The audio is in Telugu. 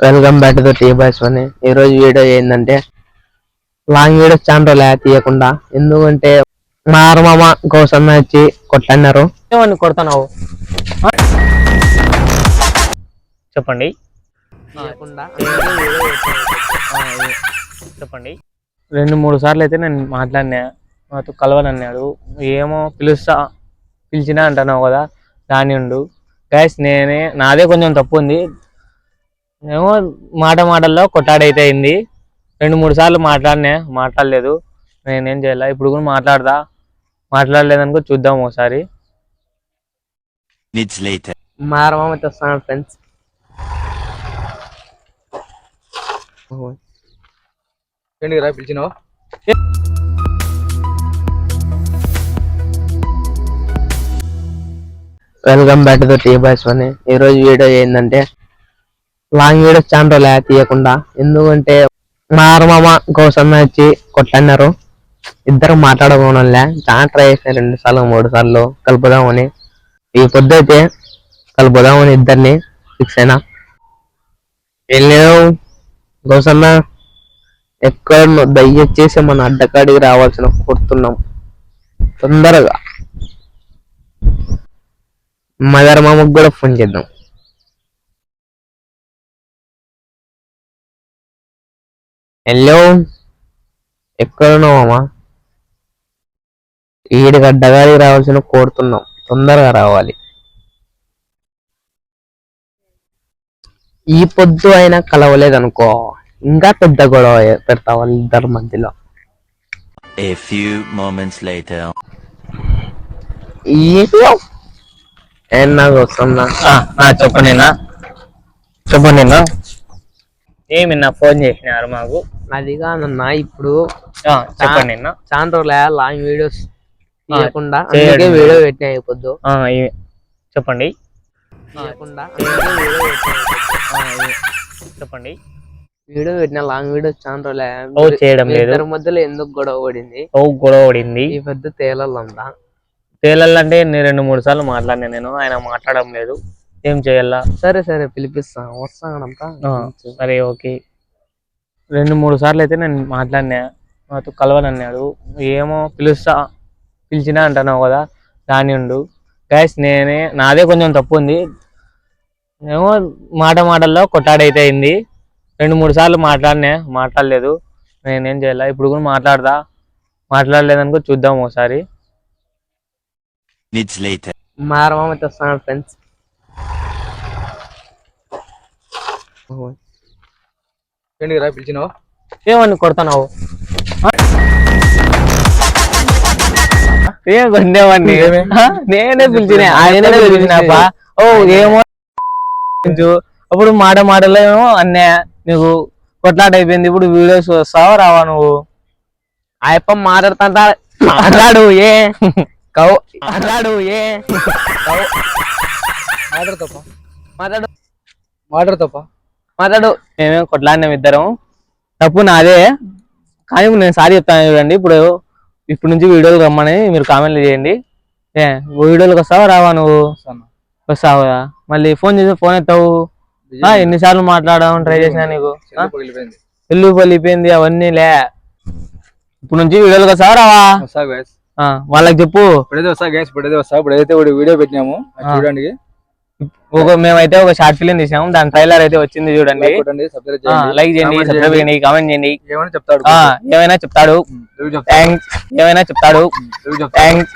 Welcome back to tea boys అని. ఈ రోజు వీడియో ఏంటంటే లాంగ్ వీడియోస్ చాలా రోజులు తీయకుండా, ఎందుకంటే మా మామ కోసం వచ్చి కొట్టన్నారు. ఏమని కొడతావు చెప్పండి. చెప్పండి. 2-3 సార్లు అయితే నేను మాట్లాడినా, నాతో కలవనన్నాడు. ఏమో పిలిచినా అంటున్నావు కదా, దాని ఉండు గైస్. నాదే కొంచెం తప్పు ఉంది. ఏమో మాటల్లో కొట్టాడైతే అయింది. 2-3 సార్లు మాట్లాడలేదు. నేనేం చేయాల ఇప్పుడు కూడా మాట్లాడలేదనుకో చూద్దాం ఒకసారి. మా మామ వస్తున్నాడు ఫ్రెండ్స్. పిలిచినావు? Welcome back to tea boys అని. ఈ రోజు వీడియో ఏంటంటే లాంగ్ వీడియోస్ చాలా రోజులు తీయకుండా, ఎందుకంటే మా మామ కోసం వచ్చి కొట్టన్నారు. ఇద్దరు మాట్లాడుకోవడంలే, చాలా ట్రై చేసిన 2 సార్లు 3 సార్లు కలుపుదామని. ఈ పొద్దు అయితే కలుపుదామని ఇద్దరిని ఫిక్స్ అయినా. వెళ్ళావు గౌసన్న, ఎక్కడ దయచేసి మన అడ్డకాడికి రావాల్సిన కొడుతున్నాం తొందరగా. మదర్ మామకు కూడా ఫోన్ చేద్దాం. హలో, ఎక్కడున్నావమ్మా? ఈడికి అడ్డగాడికి రావాల్సిన కోరుతున్నాం, తొందరగా రావాలి. ఈ పొద్దు అయినా కలవలేదనుకో, ఇంకా పెద్ద గొడవ పెడతా వాళ్ళిద్దరి మధ్యలో. A few moments later. చెప్పండి. ఏమి నా ఫోన్ చేసినారు మాకు? అది కాదన్నా, ఇప్పుడు చెప్పండి. చాలా రోజులు లాంగ్ వీడియోస్ తీయకుండా వీడియో పెట్టినా అయిపోద్దు. చెప్పండి. చెప్పండి. వీడియో పెట్టిన లాంగ్ వీడియోస్ చాలా రోజులు చేయడం లేదు. ఇద్దరి మధ్యలో ఎందుకు గొడవ పడింది? ఈ పెద్ద తేలంటే 2-3 సార్లు మాట్లాడినా నేను, ఆయన మాట్లాడడం లేదు. ఏం చేయాలా? సరే పిలిపిస్తా, వస్తానంతా. సరే ఓకే. 2-3 సార్లు అయితే నేను మాట్లాడినా, నాతో కలవనన్నాడు. ఏమో పిలిచినా అంటున్నావు కదా, దాని ఉండు గైస్. నాదే కొంచెం తప్పు ఉంది. ఏమో మాటల్లో కొట్టాడైతే అయింది. 2-3 సార్లు మాట్లాడలేదు. నేనేం చేయాల ఇప్పుడు కూడా మాట్లాడలేదనుకో చూద్దాం ఒకసారి. మా మామ వస్తున్నాడు ఫ్రెండ్స్. పిలిచినావు? ఏమని కొడతావు? కొండేవాడిని నేనే పిలిచినా. ఏమో అప్పుడు మాటలో ఏమో అన్నయ్య నీకు కొట్లాట అయిపోయింది. ఇప్పుడు వీడియోస్ వస్తావా రావా నువ్వు? ఆయప్ప మాట్లాడు మాట్లాడు. మేమేం కొట్లాడినాం ఇద్దరం. తప్పు నాదే, కానీ నేను సారీ చెప్తాను చూడండి. ఇప్పుడు నుంచి వీడియోలు రమ్మని మీరు కామెంట్లు చేయండి. వీడియోలకు వస్తావా రావా నువ్వు? వస్తావా? మళ్ళీ ఫోన్ ఎత్తావు. ఎన్నిసార్లు మాట్లాడడం ట్రై చేసినా నీకు? ఇల్లు పలిపోయింది అవన్నీ లే. ఇప్పుడు నుంచి వీడియోలకు వస్తావా రావా? వాళ్ళకి చెప్పు. ఇప్పుడైతే వీడియో పెట్టినాము చూడండి. మేమైతే ఒక షార్ట్ ఫిలిం తీసాము, దాని ట్రైలర్ అయితే వచ్చింది చూడండి. లైక్ చేయండి, సబ్స్క్రైబ్ చేయండి, కామెంట్ చేయండి. ఏమైనా చెప్తాడు. థ్యాంక్స్.